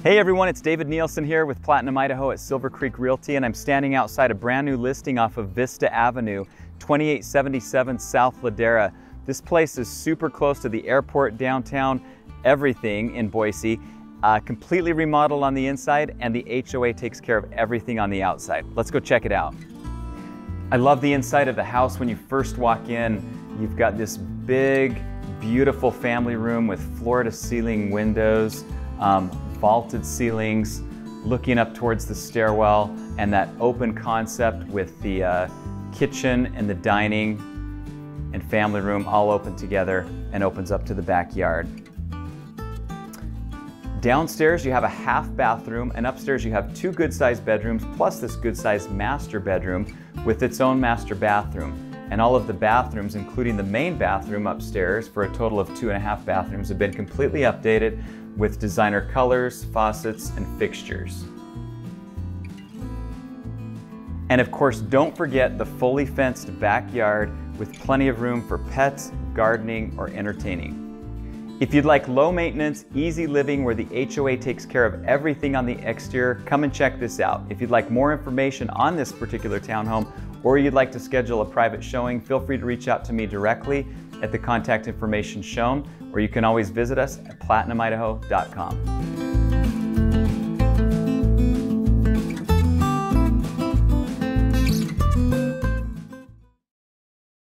Hey everyone, it's David Nielsen here with Platinum Idaho at Silver Creek Realty, and I'm standing outside a brand new listing off of Vista Avenue, 2877 South Ladera. This place is super close to the airport, downtown, everything in Boise. Completely remodeled on the inside, and the HOA takes care of everything on the outside. Let's go check it out. I love the inside of the house. When you first walk in, you've got this big, beautiful family room with floor-to-ceiling windows, vaulted ceilings, looking up towards the stairwell, and that open concept with the kitchen and the dining and family room all open together and opens up to the backyard. Downstairs you have a half bathroom, and upstairs you have two good-sized bedrooms plus this good-sized master bedroom with its own master bathroom. And all of the bathrooms, including the main bathroom upstairs, for a total of 2.5 bathrooms, have been completely updated with designer colors, faucets, and fixtures. And of course, don't forget the fully fenced backyard with plenty of room for pets, gardening, or entertaining. If you'd like low maintenance, easy living where the HOA takes care of everything on the exterior, come and check this out. If you'd like more information on this particular townhome, or you'd like to schedule a private showing, feel free to reach out to me directly at the contact information shown, or you can always visit us at platinumidaho.com.